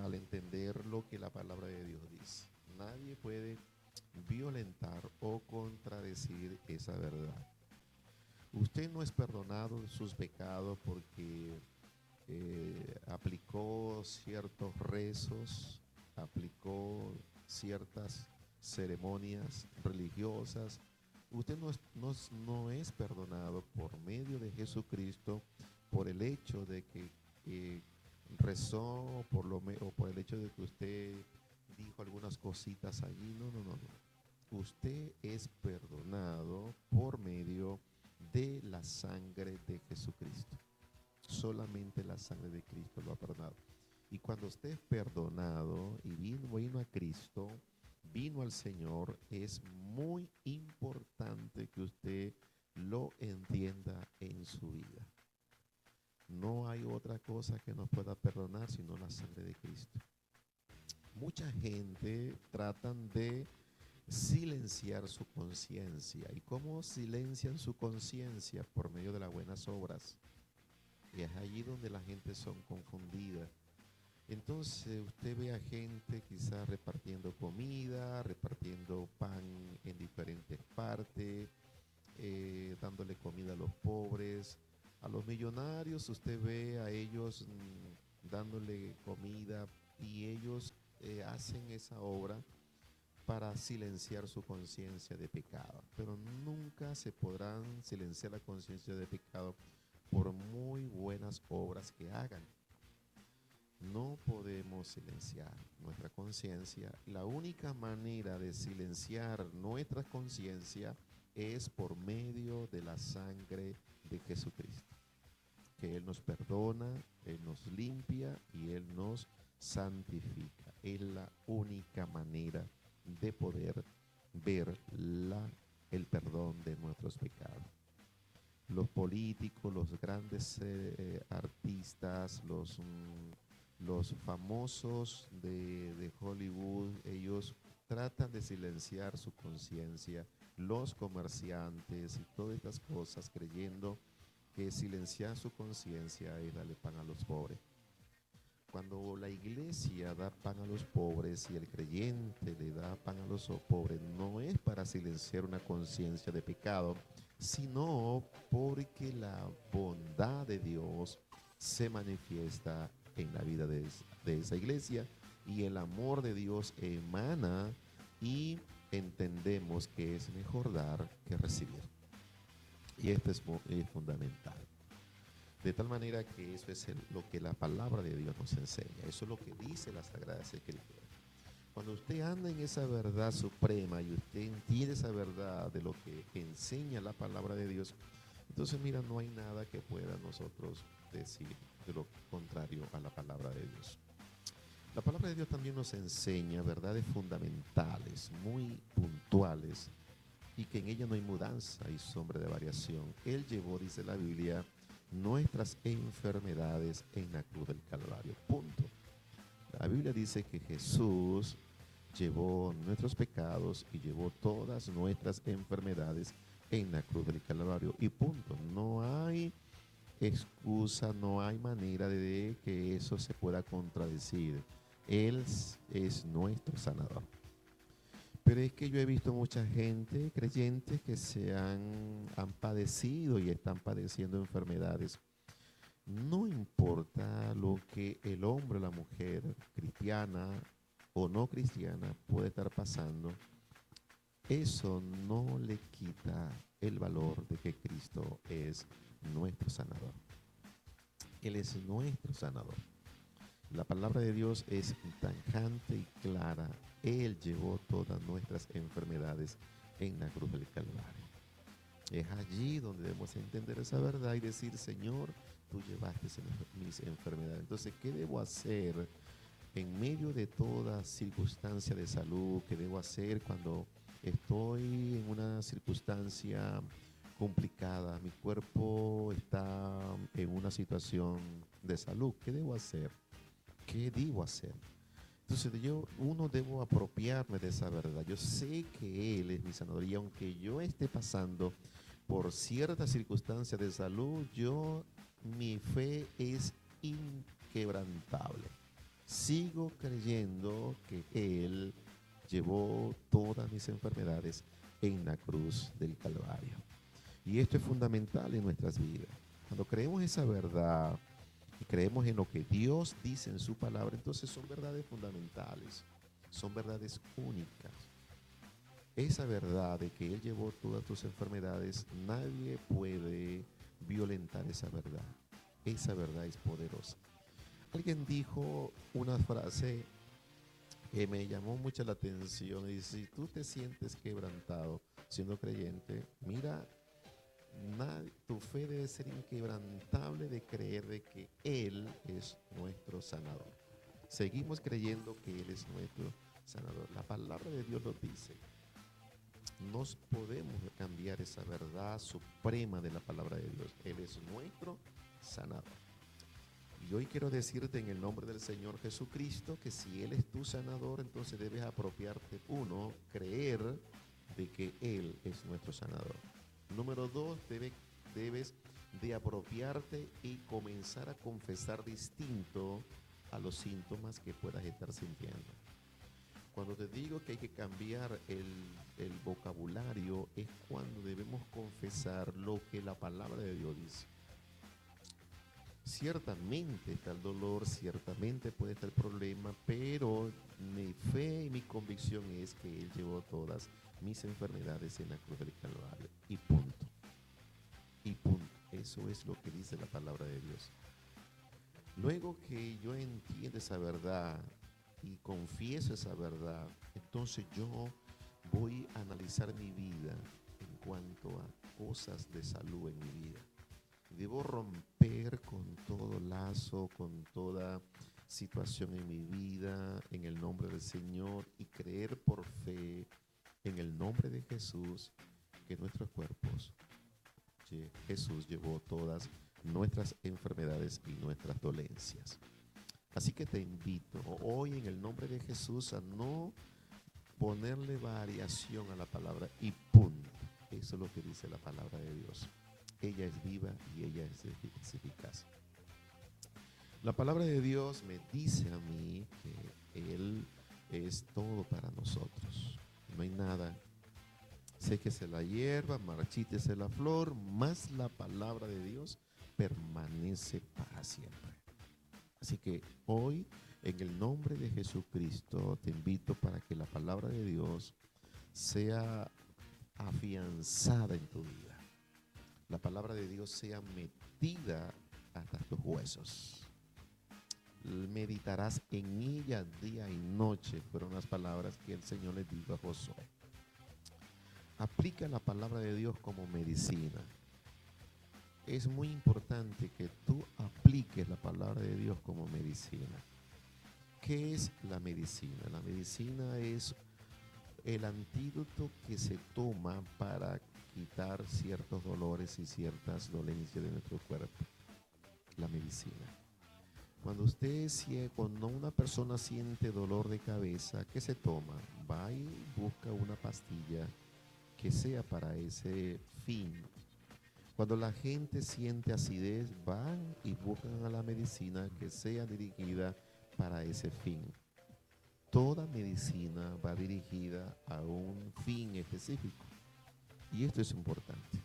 al entender lo que la palabra de Dios dice. Nadie puede violentar o contradecir esa verdad. Usted no es perdonado de sus pecados porque aplicó ciertos rezos, aplicó ciertas ceremonias religiosas. Usted no es perdonado por medio de Jesucristo por el hecho de que rezó o por el hecho de que usted dijo algunas cositas allí. No, no, no, no. Usted es perdonado por medio de la sangre de Jesucristo. Solamente la sangre de Cristo lo ha perdonado. Y cuando usted es perdonado y vino a Cristo, vino al Señor, es muy importante que usted lo entienda en su vida. No hay otra cosa que nos pueda perdonar sino la sangre de Cristo. Mucha gente tratan de silenciar su conciencia. ¿Y cómo silencian su conciencia? Por medio de las buenas obras. Y es allí donde la gente son confundida. Entonces usted ve a gente quizás repartiendo comida, repartiendo pan en diferentes partes, dándole comida a los pobres. A los millonarios usted ve a ellos dándole comida y ellos hacen esa obra para silenciar su conciencia de pecado. Pero nunca se podrán silenciar la conciencia de pecado por muy buenas obras que hagan. No podemos silenciar nuestra conciencia. La única manera de silenciar nuestra conciencia es por medio de la sangre de Jesucristo. Que Él nos perdona, Él nos limpia y Él nos santifica. Es la única manera de poder ver el perdón de nuestros pecados. Los políticos, los grandes artistas, los famosos de Hollywood, ellos tratan de silenciar su conciencia, los comerciantes y todas estas cosas, creyendo que silenciar su conciencia es darle pan a los pobres. Cuando la iglesia da pan a los pobres y el creyente le da pan a los pobres, no es para silenciar una conciencia de pecado, sino porque la bondad de Dios se manifiesta en la vida de esa iglesia y el amor de Dios emana y entendemos que es mejor dar que recibir. Y esto es fundamental. De tal manera que eso es lo que la palabra de Dios nos enseña. Eso es lo que dice la Sagrada Escritura. Cuando usted anda en esa verdad suprema y usted entiende esa verdad de lo que enseña la palabra de Dios, entonces mira, no hay nada que pueda nosotros decir de lo contrario a la palabra de Dios. La palabra de Dios también nos enseña verdades fundamentales, muy puntuales, y que en ella no hay mudanza y sombra de variación. Él llevó, dice la Biblia, nuestras enfermedades en la cruz del Calvario. Punto. La Biblia dice que Jesús llevó nuestros pecados y llevó todas nuestras enfermedades en la cruz del Calvario. Y punto. No hay excusa, no hay manera de que eso se pueda contradecir. Él es nuestro sanador. Pero es que yo he visto mucha gente, creyentes, que han padecido y están padeciendo enfermedades. No importa lo que el hombre o la mujer, cristiana o no cristiana, puede estar pasando, eso no le quita el valor de que Cristo es nuestro sanador. Él es nuestro sanador. La palabra de Dios es tajante y clara. Él llevó todas nuestras enfermedades en la cruz del Calvario. Es allí donde debemos entender esa verdad y decir, Señor, tú llevaste mis enfermedades. Entonces, ¿qué debo hacer en medio de toda circunstancia de salud? ¿Qué debo hacer cuando estoy en una circunstancia complicada? Mi cuerpo está en una situación de salud. ¿Qué debo hacer? ¿Qué debo hacer? Entonces uno debo apropiarme de esa verdad. Yo sé que Él es mi sanador y aunque yo esté pasando por ciertas circunstancias de salud, mi fe es inquebrantable. Sigo creyendo que Él llevó todas mis enfermedades en la cruz del Calvario. Y esto es fundamental en nuestras vidas. Cuando creemos esa verdad y creemos en lo que Dios dice en su palabra, entonces son verdades fundamentales, son verdades únicas. Esa verdad de que Él llevó todas tus enfermedades, nadie puede violentar esa verdad. Esa verdad es poderosa. Alguien dijo una frase que me llamó mucho la atención y dice: si tú te sientes quebrantado siendo creyente, mira, tu fe debe ser inquebrantable de creer de que Él es nuestro sanador. Seguimos creyendo que Él es nuestro sanador. La palabra de Dios lo dice. No podemos cambiar esa verdad suprema de la palabra de Dios. Él es nuestro sanador. Y hoy quiero decirte en el nombre del Señor Jesucristo que si Él es tu sanador, entonces debes apropiarte. Uno, creer de que Él es nuestro sanador. Número dos, debes de apropiarte y comenzar a confesar distinto a los síntomas que puedas estar sintiendo. Cuando te digo que hay que cambiar el vocabulario, es cuando debemos confesar lo que la palabra de Dios dice. Ciertamente está el dolor, ciertamente puede estar el problema, pero mi fe y mi convicción es que Él llevó todas mis enfermedades en la cruz del Calvario. Y punto. Y punto. Eso es lo que dice la palabra de Dios. Luego que yo entiendo esa verdad y confieso esa verdad, entonces yo voy a analizar mi vida en cuanto a cosas de salud en mi vida. Debo romper con todo lazo, con toda situación en mi vida, en el nombre del Señor, y creer por fe en el nombre de Jesús que nuestros cuerpos, Jesús llevó todas nuestras enfermedades y nuestras dolencias. Así que te invito hoy en el nombre de Jesús a no ponerle variación a la palabra y punto. Eso es lo que dice la palabra de Dios. Ella es viva y ella es eficaz. La palabra de Dios me dice a mí que Él es todo para nosotros. No hay nada. Séquese la hierba, marchítese la flor, mas la palabra de Dios permanece para siempre. Así que hoy, en el nombre de Jesucristo, te invito para que la palabra de Dios sea afianzada en tu vida. La palabra de Dios sea metida hasta tus huesos. Meditarás en ella día y noche, fueron las palabras que el Señor le dijo a Josué. Aplica la palabra de Dios como medicina. Es muy importante que tú apliques la palabra de Dios como medicina. ¿Qué es la medicina? La medicina es el antídoto que se toma para quitar ciertos dolores y ciertas dolencias de nuestro cuerpo. La medicina. Cuando una persona siente dolor de cabeza, ¿qué se toma? Va y busca una pastilla que sea para ese fin. Cuando la gente siente acidez, van y buscan a la medicina que sea dirigida para ese fin. Toda medicina va dirigida a un fin específico. Y esto es importante.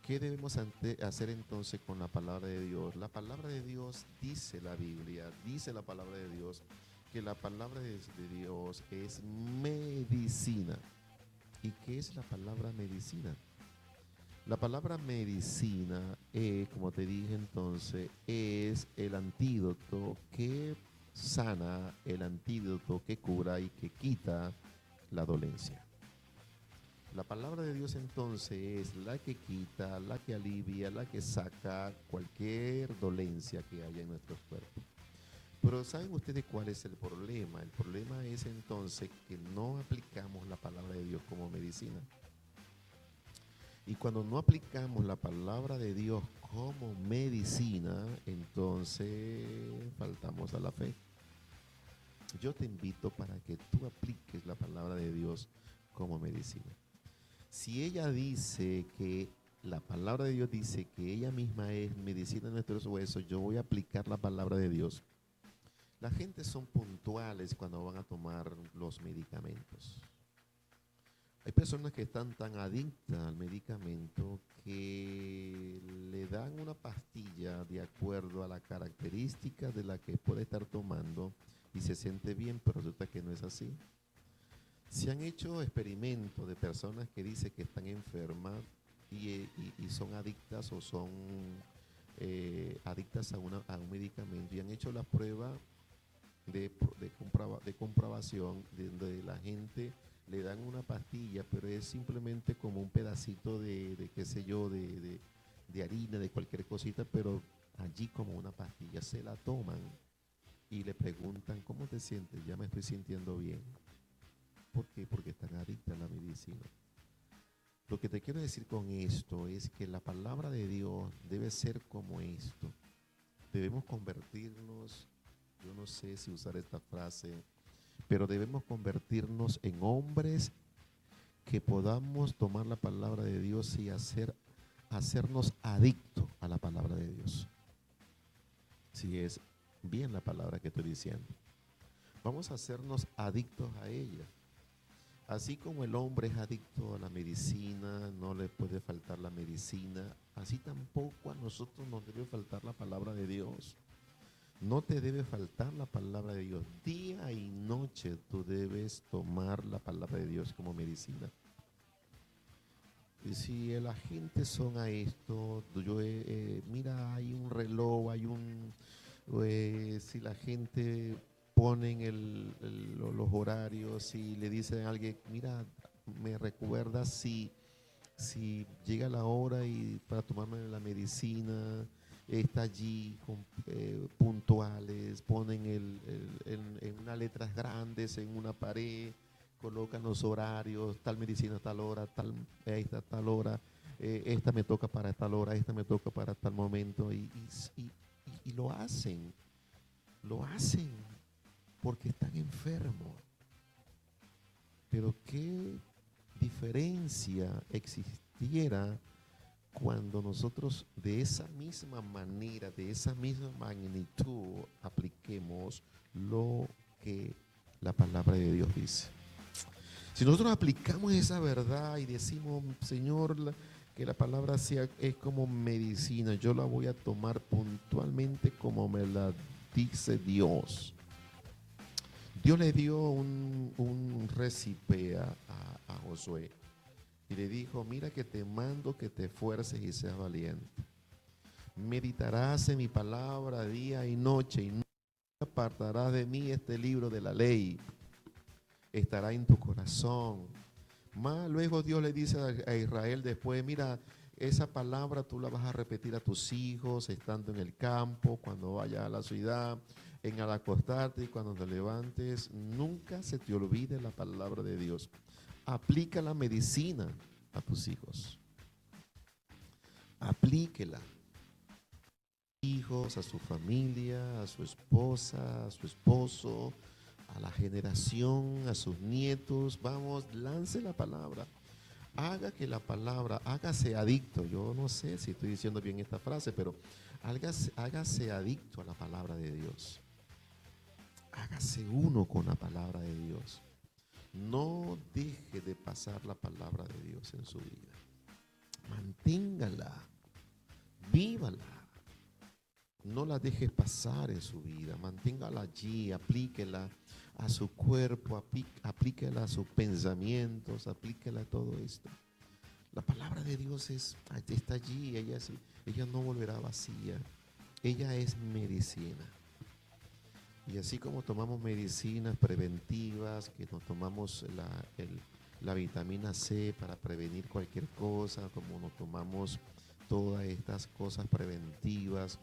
¿Qué debemos hacer entonces con la palabra de Dios? La palabra de Dios dice la Biblia, dice la palabra de Dios, que la palabra de Dios es medicina. ¿Y qué es la palabra medicina? La palabra medicina, como te dije entonces, es el antídoto que sana, el antídoto que cura y que quita la dolencia. La palabra de Dios entonces es la que quita, la que alivia, la que saca cualquier dolencia que haya en nuestros cuerpos. Pero ¿saben ustedes cuál es el problema? El problema es entonces que no aplicamos la palabra de Dios como medicina. Y cuando no aplicamos la palabra de Dios como medicina, entonces faltamos a la fe. Yo te invito para que tú apliques la palabra de Dios como medicina. Si ella dice que la palabra de Dios dice que ella misma es medicina de nuestros huesos, yo voy a aplicar la palabra de Dios La gente son puntuales cuando van a tomar los medicamentos. Hay personas que están tan adictas al medicamento que le dan una pastilla de acuerdo a la característica de la que puede estar tomando y se siente bien, pero resulta que no es así. Se han hecho experimentos de personas que dicen que están enfermas y son adictas o son adictas a un medicamento y han hecho la prueba de comprobación donde la gente le dan una pastilla, pero es simplemente como un pedacito de qué sé yo, de harina, de cualquier cosita, pero allí como una pastilla, se la toman y le preguntan, ¿cómo te sientes? Ya me estoy sintiendo bien. ¿Por qué? Porque están adictas a la medicina. Lo que te quiero decir con esto es que la palabra de Dios debe ser como esto. Debemos convertirnos, yo no sé si usar esta frase, pero debemos convertirnos en hombres que podamos tomar la palabra de Dios y hacernos adictos a la palabra de Dios. Si es bien la palabra que estoy diciendo. Vamos a hacernos adictos a ella. Así como el hombre es adicto a la medicina, no le puede faltar la medicina, así tampoco a nosotros nos debe faltar la palabra de Dios. No te debe faltar la palabra de Dios. Día y noche tú debes tomar la palabra de Dios como medicina. Y si la gente son a esto, mira, hay un reloj, si la gente ponen los horarios y le dicen a alguien, mira, me recuerda si llega la hora y para tomarme la medicina, está allí puntuales, ponen en unas letras grandes en una pared, colocan los horarios, tal medicina a tal hora, esta a tal hora, esta me toca para tal hora, esta me toca para tal momento, y lo hacen porque están enfermos. Pero qué diferencia existiera cuando nosotros de esa misma manera, de esa misma magnitud, apliquemos lo que la palabra de Dios dice. Si nosotros aplicamos esa verdad y decimos, Señor, que la palabra es como medicina, yo la voy a tomar puntualmente como me la dice Dios. Dios le dio un récipe a Josué y le dijo, mira que te mando que te esfuerces y seas valiente. Meditarás en mi palabra día y noche y no apartarás de mí este libro de la ley. Estará en tu corazón. Más luego Dios le dice a Israel después, mira, esa palabra tú la vas a repetir a tus hijos estando en el campo, cuando vayas a la ciudad, al acostarte y cuando te levantes. Nunca se te olvide la palabra de Dios. Aplica la medicina a tus hijos. Aplíquela. Hijos, a su familia, a su esposa, a su esposo, a la generación, a sus nietos. Vamos, lance la palabra. Haga que la palabra, hágase adicto. Yo no sé si estoy diciendo bien esta frase, pero hágase adicto a la palabra de Dios. Hágase uno con la palabra de Dios. No deje de pasar la palabra de Dios en su vida. Manténgala, vívala. No la deje pasar en su vida. Manténgala allí, aplíquela a su cuerpo, aplíquela a sus pensamientos, aplíquela a todo esto. La palabra de Dios está allí, ella no volverá vacía. Ella es medicina. Y así como tomamos medicinas preventivas, que nos tomamos la vitamina C para prevenir cualquier cosa, como nos tomamos todas estas cosas preventivas,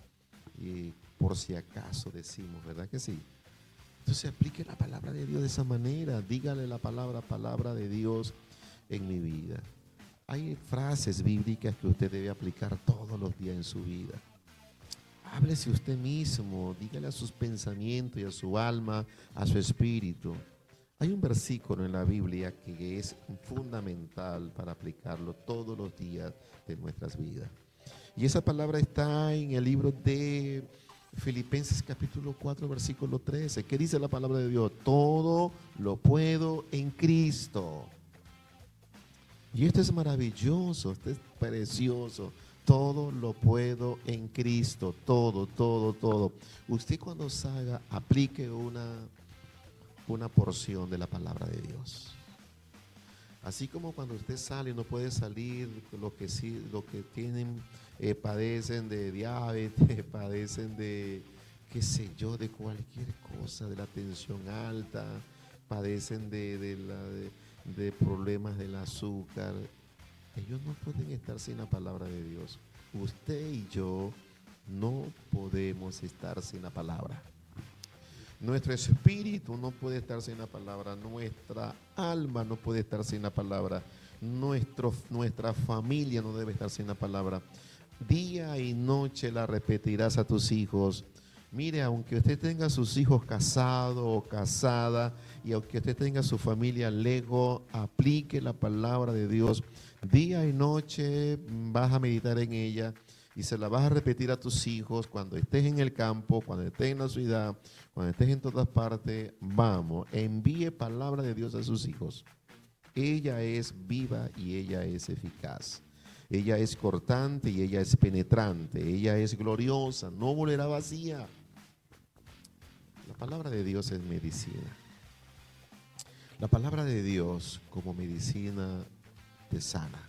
y por si acaso decimos, ¿verdad que sí? Entonces aplique la palabra de Dios de esa manera, dígale la palabra de Dios en mi vida. Hay frases bíblicas que usted debe aplicar todos los días en su vida. Háblese usted mismo, dígale a sus pensamientos y a su alma, a su espíritu. Hay un versículo en la Biblia que es fundamental para aplicarlo todos los días de nuestras vidas. Y esa palabra está en el libro de Filipenses capítulo 4, versículo 13. ¿Qué dice la palabra de Dios? Todo lo puedo en Cristo. Y esto es maravilloso, esto es precioso. Todo lo puedo en Cristo, todo, todo, todo. Usted cuando salga, aplique una porción de la palabra de Dios. Así como cuando usted sale, no puede salir, lo que tienen, padecen de diabetes, padecen de, qué sé yo, de cualquier cosa, de la tensión alta, padecen de problemas del azúcar. Ellos no pueden estar sin la palabra de Dios. Usted y yo no podemos estar sin la palabra. Nuestro espíritu no puede estar sin la palabra, nuestra alma no puede estar sin la palabra, nuestra familia no debe estar sin la palabra. Día y noche la repetirás a tus hijos. Mire, aunque usted tenga sus hijos casados o casada y aunque usted tenga su familia lejos, aplique la palabra de Dios. Día y noche vas a meditar en ella y se la vas a repetir a tus hijos cuando estés en el campo, cuando estés en la ciudad, cuando estés en todas partes. Vamos, envíe palabra de Dios a sus hijos. Ella es viva y ella es eficaz. Ella es cortante y ella es penetrante. Ella es gloriosa, no volverá vacía. La palabra de Dios es medicina. La palabra de Dios como medicina te sana.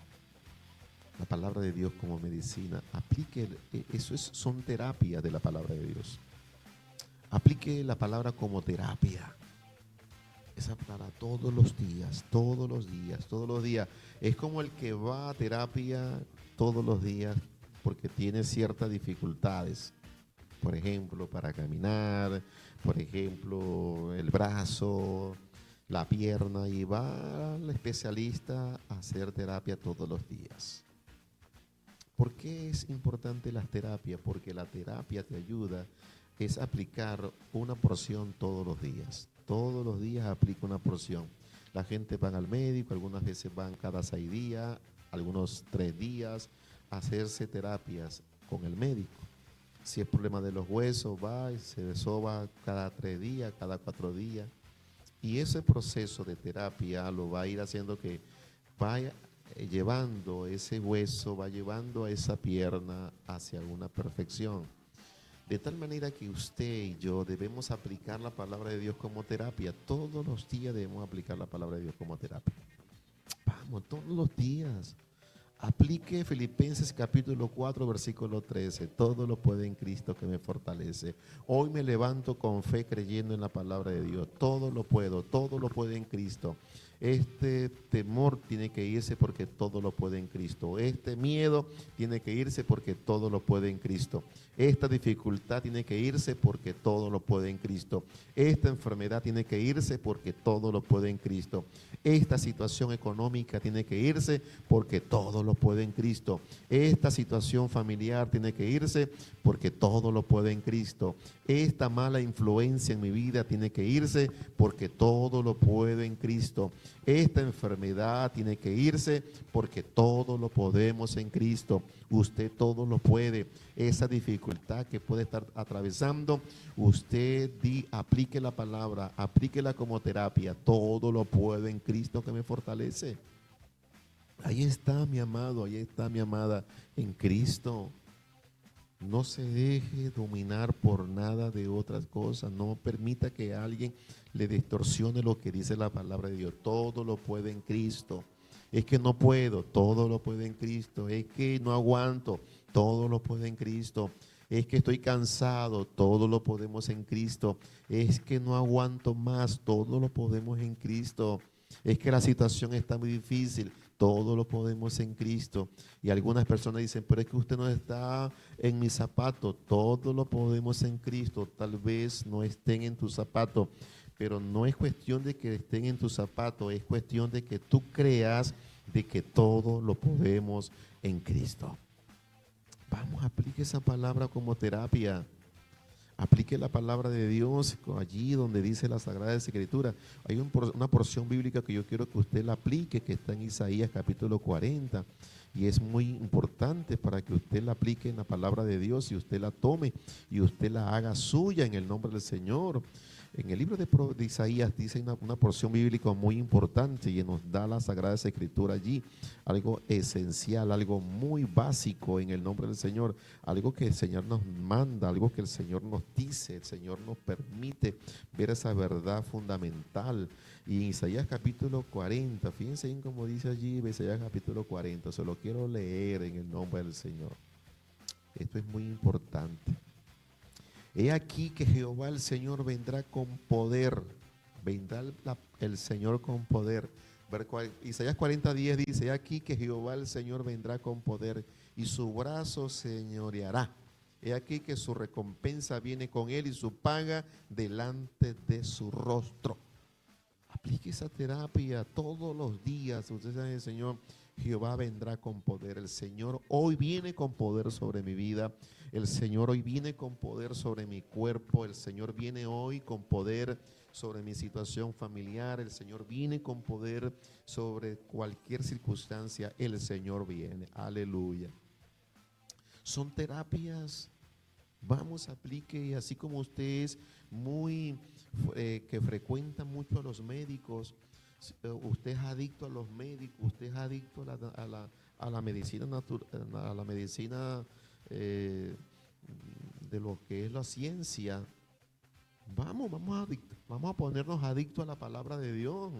La palabra de Dios como medicina, aplique, son terapias de la palabra de Dios. Aplique la palabra como terapia. Esa para todos los días, todos los días, todos los días. Es como el que va a terapia todos los días porque tiene ciertas dificultades. Por ejemplo, para caminar, por ejemplo, el brazo, la pierna, y va al especialista a hacer terapia todos los días. ¿Por qué es importante las terapias? Porque la terapia te ayuda es aplicar una porción todos los días. Todos los días aplica una porción. La gente va al médico, algunas veces van cada 6 días, algunos 3 días a hacerse terapias con el médico. Si es problema de los huesos, va y se desoba cada 3 días, cada 4 días. Y ese proceso de terapia lo va a ir haciendo que vaya llevando ese hueso, va llevando a esa pierna hacia una perfección. De tal manera que usted y yo debemos aplicar la palabra de Dios como terapia. Todos los días debemos aplicar la palabra de Dios como terapia. Vamos, todos los días. Aplique Filipenses capítulo 4, versículo 13. Todo lo puede en Cristo que me fortalece. Hoy me levanto con fe creyendo en la palabra de Dios. Todo lo puedo en Cristo. Este temor tiene que irse porque todo lo puede en Cristo. Este miedo tiene que irse porque todo lo puede en Cristo. Esta dificultad tiene que irse porque todo lo puede en Cristo. Esta enfermedad tiene que irse porque todo lo puede en Cristo. Esta situación económica tiene que irse porque todo lo puede en Cristo. Esta situación familiar tiene que irse porque todo lo puede en Cristo. Esta mala influencia en mi vida tiene que irse porque todo lo puede en Cristo. Esta enfermedad tiene que irse porque todo lo podemos en Cristo. Usted todo lo puede. Esa dificultad que puede estar atravesando, usted aplique la palabra, aplíquela como terapia. Todo lo puede en Cristo que me fortalece. Ahí está mi amado, ahí está mi amada en Cristo. No se deje dominar por nada de otras cosas. No permita que alguien le distorsione lo que dice la palabra de Dios. Todo lo puede en Cristo. Es que no puedo, todo lo puede en Cristo. Es que no aguanto, todo lo puede en Cristo. Es que estoy cansado, todo lo podemos en Cristo. Es que no aguanto más, todo lo podemos en Cristo. Es que la situación está muy difícil, todo lo podemos en Cristo. Y algunas personas dicen, pero es que usted no está en mi zapato. Todo lo podemos en Cristo. Tal vez no estén en tu zapato, pero no es cuestión de que estén en tu zapato, es cuestión de que tú creas de que todo lo podemos en Cristo. Vamos, aplique esa palabra como terapia. Aplique la palabra de Dios allí donde dice la Sagrada Escritura. Hay una porción bíblica que yo quiero que usted la aplique, que está en Isaías capítulo 40. Y es muy importante para que usted la aplique en la palabra de Dios y usted la tome y usted la haga suya en el nombre del Señor. En el libro de Isaías dice una porción bíblica muy importante y nos da la Sagrada Escritura allí, algo esencial, algo muy básico en el nombre del Señor, algo que el Señor nos manda, algo que el Señor nos dice, el Señor nos permite ver esa verdad fundamental. Y en Isaías capítulo 40, fíjense en cómo dice allí, Isaías capítulo 40, se lo quiero leer en el nombre del Señor. Esto es muy importante. He aquí que Jehová el Señor vendrá con poder, vendrá el Señor con poder. Isaías 40:10 dice, he aquí que Jehová el Señor vendrá con poder y su brazo señoreará. He aquí que su recompensa viene con él y su paga delante de su rostro. Aplique esa terapia todos los días. Usted sabe, el Señor Jehová vendrá con poder. El Señor hoy viene con poder sobre mi vida. El Señor hoy viene con poder sobre mi cuerpo. El Señor viene hoy con poder sobre mi situación familiar. El Señor viene con poder sobre cualquier circunstancia. El Señor viene. Aleluya. Son terapias. Vamos, aplique, y así como usted es muy que frecuenta mucho a los médicos, usted es adicto a los médicos, usted es adicto a la medicina a la medicina de lo que es la ciencia. Vamos a ponernos adictos a la palabra de Dios.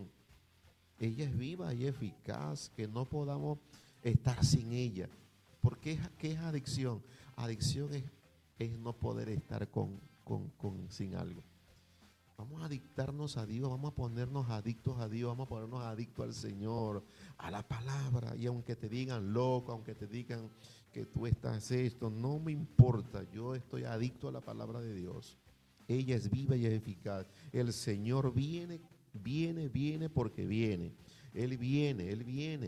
Ella es viva y eficaz, que no podamos estar sin ella. ¿Qué es adicción? Adicción es no poder estar sin algo. Vamos a adictarnos a Dios, vamos a ponernos adictos a Dios, vamos a ponernos adictos al Señor, a la palabra. Y aunque te digan loco, aunque te digan que tú estás esto, no me importa, yo estoy adicto a la palabra de Dios. Ella es viva y es eficaz. El Señor viene porque viene. Él viene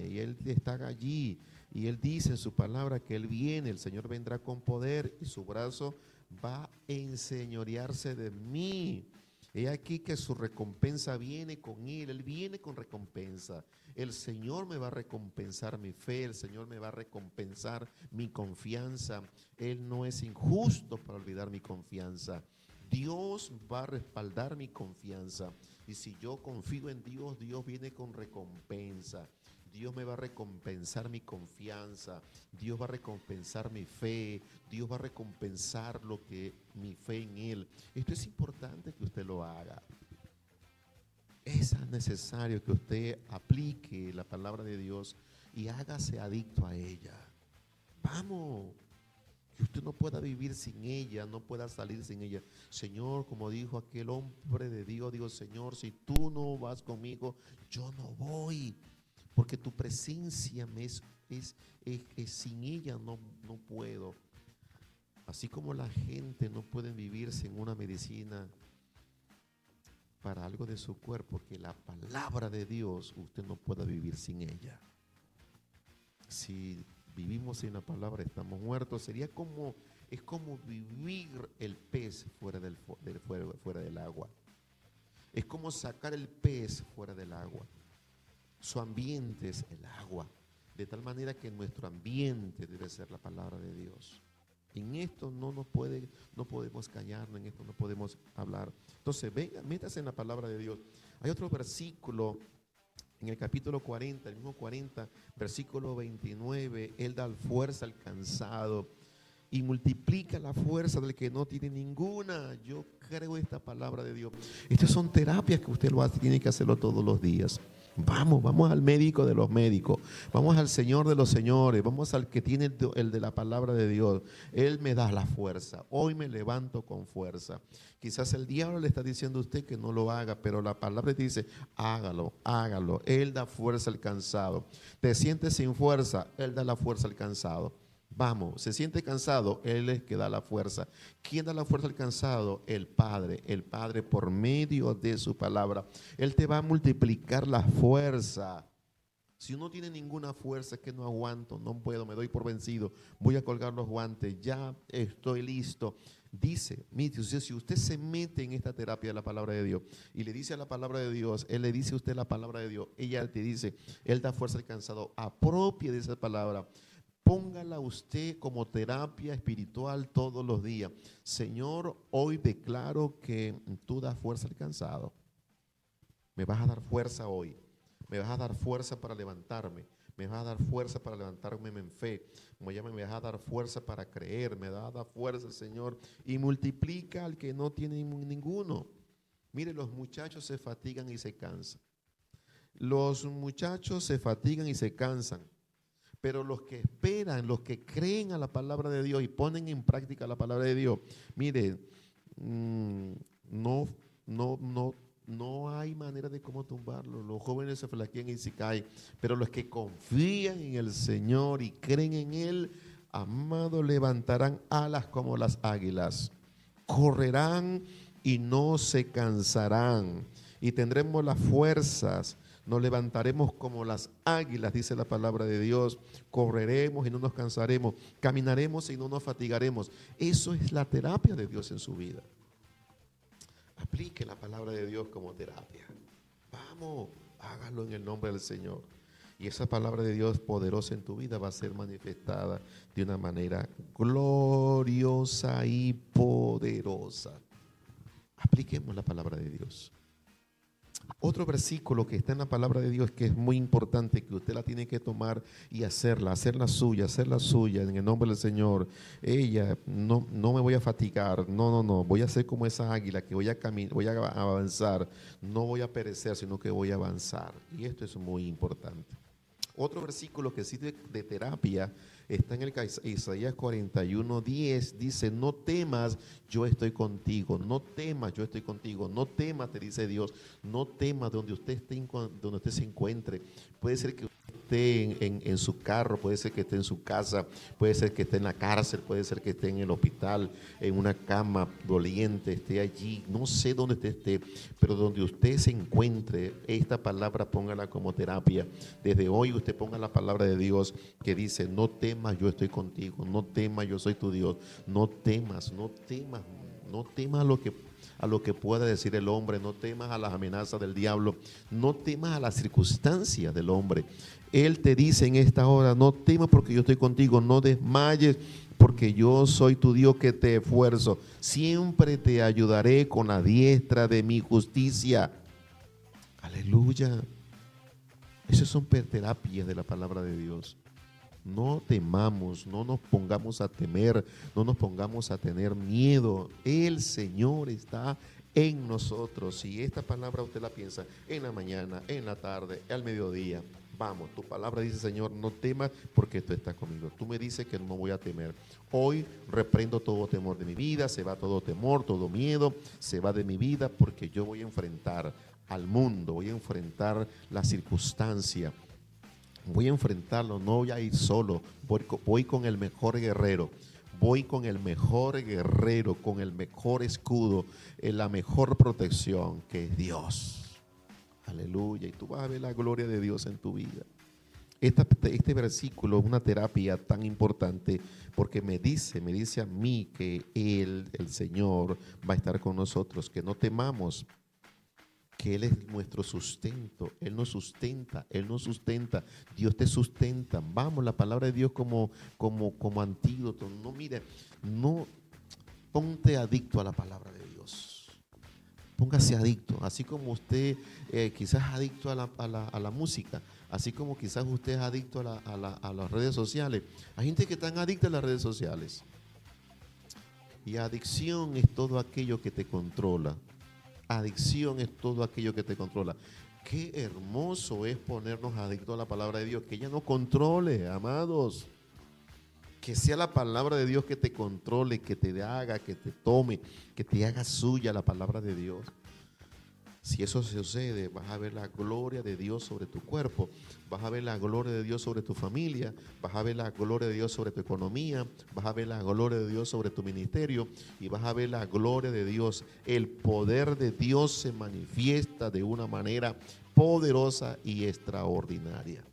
y Él está allí. Y Él dice en su palabra que Él viene, el Señor vendrá con poder y su brazo va a enseñorearse de mí. He aquí que su recompensa viene con Él viene con recompensa. El Señor me va a recompensar mi fe, el Señor me va a recompensar mi confianza. Él no es injusto para olvidar mi confianza. Dios va a respaldar mi confianza. Y si yo confío en Dios, Dios viene con recompensa. Dios me va a recompensar mi confianza, Dios va a recompensar mi fe, Dios va a recompensar mi fe en Él. Esto es importante que usted lo haga. Es necesario que usted aplique la palabra de Dios y hágase adicto a ella. Vamos, que usted no pueda vivir sin ella, no pueda salir sin ella. Señor, como dijo aquel hombre de Dios, digo, Señor, si tú no vas conmigo, yo no voy. Porque tu presencia es sin ella no puedo. Así como la gente no puede vivir sin una medicina para algo de su cuerpo, que la palabra de Dios usted no pueda vivir sin ella. Si vivimos sin la palabra estamos muertos. Es como vivir el pez fuera del agua. Es como sacar el pez fuera del agua. Su ambiente es el agua, de tal manera que nuestro ambiente debe ser la palabra de Dios. En esto no podemos callarnos, en esto no podemos hablar. Entonces, venga, métase en la palabra de Dios. Hay otro versículo en el capítulo 40, el mismo 40, versículo 29, Él da fuerza al cansado y multiplica la fuerza del que no tiene ninguna. Yo creo esta palabra de Dios. Estas son terapias que usted tiene que hacerlo todos los días. Vamos al médico de los médicos, vamos al Señor de los señores, vamos al que tiene el de la palabra de Dios. Él me da la fuerza, hoy me levanto con fuerza. Quizás el diablo le está diciendo a usted que no lo haga, pero la palabra dice, hágalo. Él da fuerza al cansado. Te sientes sin fuerza, Él da la fuerza al cansado. Vamos, se siente cansado, Él es que da la fuerza. ¿Quién da la fuerza al cansado? El Padre por medio de su palabra. Él te va a multiplicar la fuerza. Si uno tiene ninguna fuerza, es que no aguanto, no puedo, me doy por vencido, voy a colgar los guantes, ya estoy listo. Dice, mire, si usted se mete en esta terapia de la palabra de Dios y le dice a la palabra de Dios, él le dice a usted la palabra de Dios, ella te dice, él da fuerza al cansado, apropie de esa palabra, póngala usted como terapia espiritual todos los días. Señor, hoy declaro que tú das fuerza al cansado. Me vas a dar fuerza hoy, me vas a dar fuerza para levantarme. Me vas a dar fuerza para levantarme en fe. Me vas a dar fuerza para creer. Me vas a dar fuerza, Señor. Y multiplica al que no tiene ninguno. Mire, los muchachos se fatigan y se cansan. Los muchachos se fatigan y se cansan. Pero los que esperan, los que creen a la palabra de Dios y ponen en práctica la palabra de Dios, mire, no hay manera de cómo tumbarlo. Los jóvenes se flaquean y se caen, pero los que confían en el Señor y creen en Él, amado, levantarán alas como las águilas, correrán y no se cansarán, y tendremos las fuerzas. Nos levantaremos como las águilas, dice la palabra de Dios. Correremos y no nos cansaremos, caminaremos y no nos fatigaremos. Eso es la terapia de Dios en su vida. Aplique la palabra de Dios como terapia. Vamos, hágalo en el nombre del Señor. Y esa palabra de Dios poderosa en tu vida va a ser manifestada de una manera gloriosa y poderosa. Apliquemos la palabra de Dios. Otro versículo que está en la palabra de Dios que es muy importante, que usted la tiene que tomar y hacerla suya en el nombre del Señor. Ella, no me voy a fatigar, no, voy a ser como esa águila que voy a avanzar, no voy a perecer, sino que voy a avanzar. Y esto es muy importante. Otro versículo que sirve de terapia está en el Isaías 41:10. Dice, no temas, yo estoy contigo. No temas, yo estoy contigo. No temas, te dice Dios. No temas donde usted se encuentre. Puede ser que esté en su carro, puede ser que esté en su casa, puede ser que esté en la cárcel, puede ser que esté en el hospital, en una cama doliente, esté allí, no sé dónde esté, pero donde usted se encuentre, esta palabra póngala como terapia. Desde hoy usted ponga la palabra de Dios que dice, no temas, yo estoy contigo, no temas, yo soy tu Dios, no temas a lo que pueda decir el hombre, no temas a las amenazas del diablo, no temas a las circunstancias del hombre. Él te dice en esta hora, no temas porque yo estoy contigo, no desmayes porque yo soy tu Dios que te esfuerzo, siempre te ayudaré con la diestra de mi justicia. Aleluya. Esas son terapias de la palabra de Dios. No temamos, no nos pongamos a temer, no nos pongamos a tener miedo. El Señor está en nosotros. Si esta palabra usted la piensa en la mañana, en la tarde, al mediodía, vamos, tu palabra dice, Señor, no temas porque tú estás conmigo. Tú me dices que no voy a temer. Hoy reprendo todo temor de mi vida, se va todo temor, todo miedo, se va de mi vida porque yo voy a enfrentar al mundo, voy a enfrentar la circunstancia. Voy a enfrentarlo, no voy a ir solo, voy con el mejor guerrero, con el mejor escudo, la mejor protección que es Dios. Aleluya, y tú vas a ver la gloria de Dios en tu vida. Este versículo es una terapia tan importante porque me dice a mí que el Señor va a estar con nosotros, que no temamos, que Él es nuestro sustento, Él nos sustenta, Dios te sustenta. Vamos, la palabra de Dios como antídoto. No, mire, no ponte adicto a la palabra de Dios. Póngase adicto, así como usted quizás es adicto a la música, así como quizás usted es adicto a las redes sociales. Hay gente que está adicta a las redes sociales. Y adicción es todo aquello que te controla. Adicción es todo aquello que te controla. Qué hermoso es ponernos adictos a la palabra de Dios, que ella nos controle, amados. Que sea la palabra de Dios que te controle, que te haga, que te tome, que te haga suya la palabra de Dios. Si eso sucede, vas a ver la gloria de Dios sobre tu cuerpo, vas a ver la gloria de Dios sobre tu familia, vas a ver la gloria de Dios sobre tu economía, vas a ver la gloria de Dios sobre tu ministerio y vas a ver la gloria de Dios. El poder de Dios se manifiesta de una manera poderosa y extraordinaria.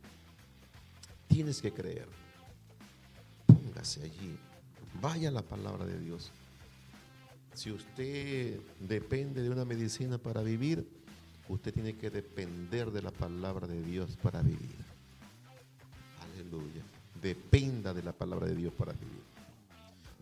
Tienes que creer. Póngase allí. Vaya a la palabra de Dios. Si usted depende de una medicina para vivir, usted tiene que depender de la palabra de Dios para vivir. Aleluya. Dependa de la palabra de Dios para vivir.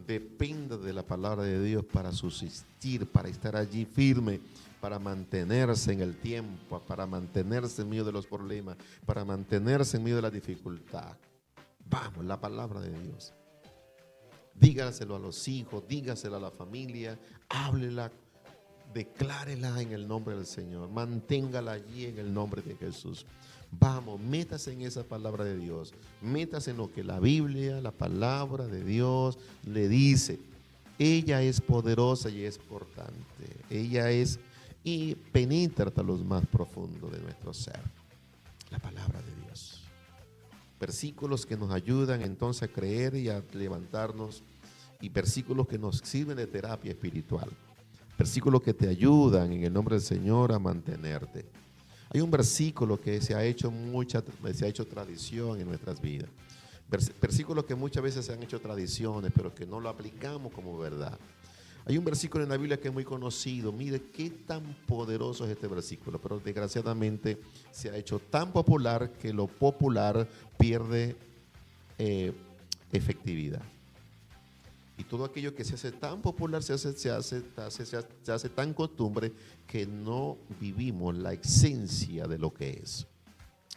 Dependa de la palabra de Dios para subsistir, para estar allí firme, para mantenerse en el tiempo, para mantenerse en medio de los problemas, para mantenerse en medio de la dificultad. Vamos, la palabra de Dios. Dígaselo a los hijos, dígaselo a la familia, háblela, declárela en el nombre del Señor, manténgala allí en el nombre de Jesús. Vamos, métase en esa palabra de Dios, métase en lo que la Biblia, la palabra de Dios le dice. Ella es poderosa y es importante. Ella es y penetra hasta lo más profundo de nuestro ser. La palabra de Dios. Versículos que nos ayudan entonces a creer y a levantarnos, y versículos que nos sirven de terapia espiritual. Versículos que te ayudan en el nombre del Señor a mantenerte. Hay un versículo que se ha hecho tradición en nuestras vidas. Versículos que muchas veces se han hecho tradiciones, pero que no lo aplicamos como verdad. Hay un versículo en la Biblia que es muy conocido. Mire qué tan poderoso es este versículo, pero desgraciadamente se ha hecho tan popular que lo popular pierde efectividad. Y todo aquello que se hace tan popular se hace tan costumbre que no vivimos la esencia de lo que es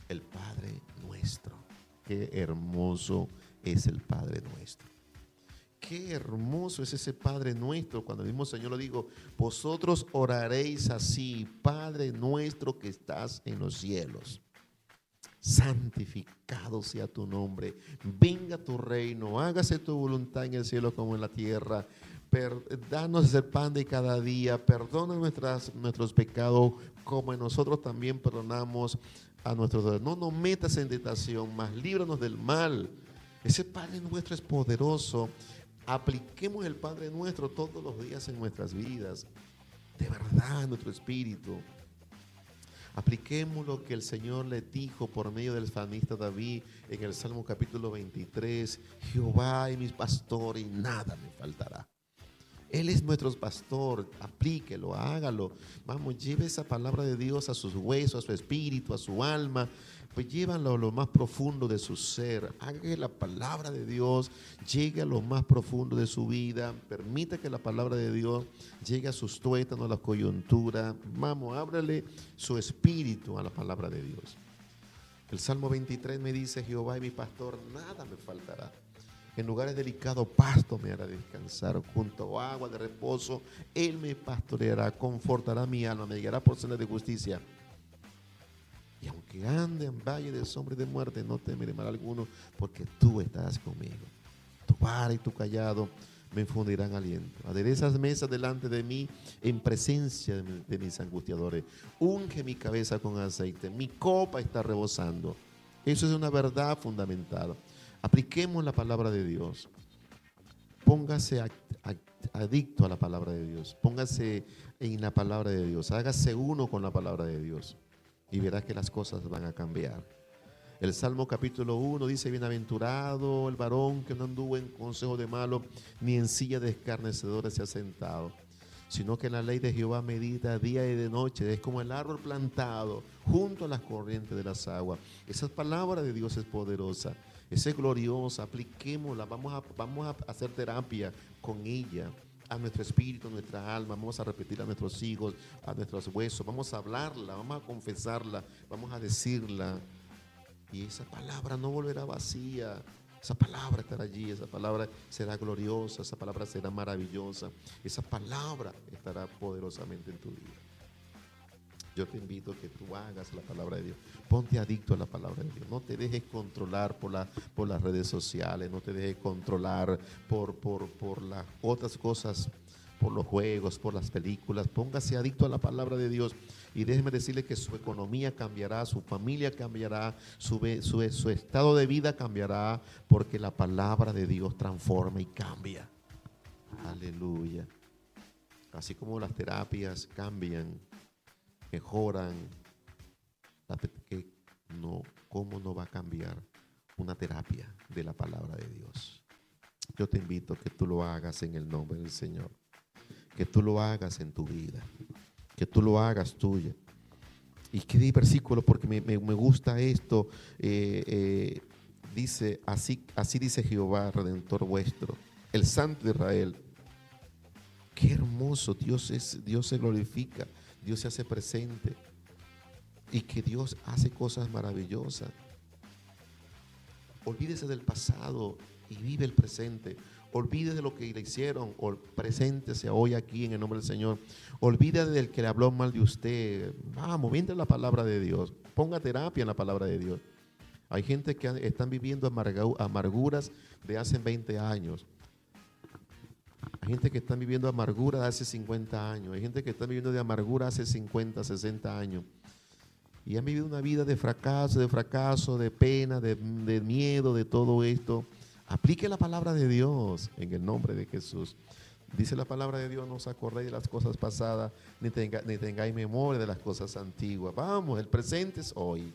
el Padre nuestro. Qué hermoso es el Padre nuestro. Qué hermoso es ese Padre nuestro. Cuando el mismo Señor lo dijo, vosotros oraréis así: Padre nuestro que estás en los cielos, santificado sea tu nombre, venga tu reino, hágase tu voluntad en el cielo como en la tierra. Danos el pan de cada día, perdona nuestros pecados como nosotros también perdonamos a nuestros deudores. No nos metas en tentación, mas líbranos del mal. Ese Padre nuestro es poderoso. Apliquemos el Padre nuestro todos los días en nuestras vidas, de verdad, en nuestro espíritu. Apliquemos lo que el Señor le dijo por medio del salmista David en el Salmo capítulo 23. Jehová es mi pastor y nada me faltará. Él es nuestro pastor, aplíquelo, hágalo. Vamos, lleve esa palabra de Dios a sus huesos, a su espíritu, a su alma. Pues llévanlo a lo más profundo de su ser. Haga que la palabra de Dios llegue a lo más profundo de su vida. Permita que la palabra de Dios llegue a sus tuétanos, a la coyuntura. Vamos, ábrale su espíritu a la palabra de Dios. El Salmo 23 me dice: Jehová es mi pastor, nada me faltará. En lugares delicados pasto me hará descansar, junto a agua de reposo Él me pastoreará, confortará mi alma, me guiará por sendas de justicia. Y aunque ande en valle de sombra y de muerte, no temeré mal alguno, porque tú estarás conmigo. Tu vara y tu callado me infundirán aliento. Aderezas mesas delante de mí en presencia de mis angustiadores. Unge mi cabeza con aceite, mi copa está rebosando. Eso es una verdad fundamental. Apliquemos la palabra de Dios. Póngase adicto a la palabra de Dios. Póngase en la palabra de Dios. Hágase uno con la palabra de Dios. Y verás que las cosas van a cambiar. El Salmo capítulo 1 dice: bienaventurado el varón que no anduvo en consejo de malo, ni en silla de escarnecedores se ha sentado, sino que en la ley de Jehová medita día y de noche. Es como el árbol plantado junto a las corrientes de las aguas. Esa palabra de Dios es poderosa, es gloriosa. Apliquémosla. Vamos a hacer terapia con ella, a nuestro espíritu, a nuestra alma. Vamos a repetir a nuestros hijos, a nuestros huesos. Vamos a hablarla, vamos a confesarla, vamos a decirla. Y esa palabra no volverá vacía. Esa palabra estará allí, esa palabra será gloriosa, esa palabra será maravillosa. Esa palabra estará poderosamente en tu vida. Yo te invito a que tú hagas la palabra de Dios. Ponte adicto a la palabra de Dios. No te dejes controlar por las redes sociales. No te dejes controlar por las otras cosas, por los juegos, por las películas. Póngase adicto a la palabra de Dios. Y déjeme decirle que su economía cambiará, su familia cambiará, su estado de vida cambiará, porque la palabra de Dios transforma y cambia. Aleluya. Así como las terapias cambian, mejoran, ¿cómo no va a cambiar una terapia de la palabra de Dios? Yo te invito a que tú lo hagas en el nombre del Señor. que tú lo hagas en tu vida, que tú lo hagas tuya. Y que di versículo porque me gusta esto. Dice, así dice Jehová, Redentor vuestro, el Santo de Israel. Qué hermoso, Dios se glorifica, Dios se hace presente y que Dios hace cosas maravillosas. Olvídese del pasado y vive el presente. Olvídese de lo que le hicieron, o preséntese hoy aquí en el nombre del Señor. Olvídese del que le habló mal de usted. Vamos, viene la palabra de Dios. Ponga terapia en la palabra de Dios. Hay gente que están viviendo amarguras de hace 20 años. Hay gente que está viviendo amargura de hace 50 años. Hay gente que está viviendo de amargura hace 50, 60 años. Y han vivido una vida de fracaso, de pena, de miedo, de todo esto. Aplique la palabra de Dios en el nombre de Jesús. Dice la palabra de Dios, no os acordéis de las cosas pasadas, ni tengáis memoria de las cosas antiguas. Vamos, el presente es hoy.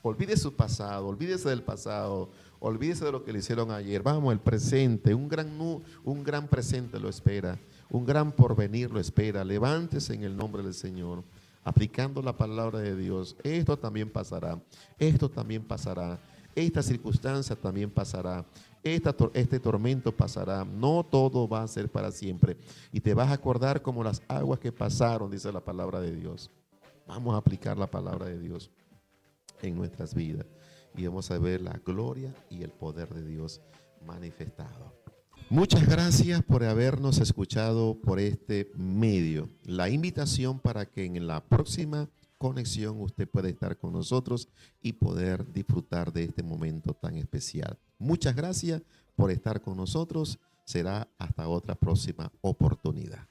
Olvídese su pasado, olvídese del pasado, olvídese de lo que le hicieron ayer. Vamos, el presente, un gran presente lo espera, un gran porvenir lo espera. Levántese en el nombre del Señor, aplicando la palabra de Dios. Esto también pasará, esto también pasará, esta circunstancia también pasará, este tormento pasará. No todo va a ser para siempre. Y te vas a acordar como las aguas que pasaron, dice la palabra de Dios. Vamos a aplicar la palabra de Dios en nuestras vidas y vamos a ver la gloria y el poder de Dios manifestado. Muchas gracias por habernos escuchado por este medio. La invitación para que en la próxima conexión usted pueda estar con nosotros y poder disfrutar de este momento tan especial. Muchas gracias por estar con nosotros. Será hasta otra próxima oportunidad.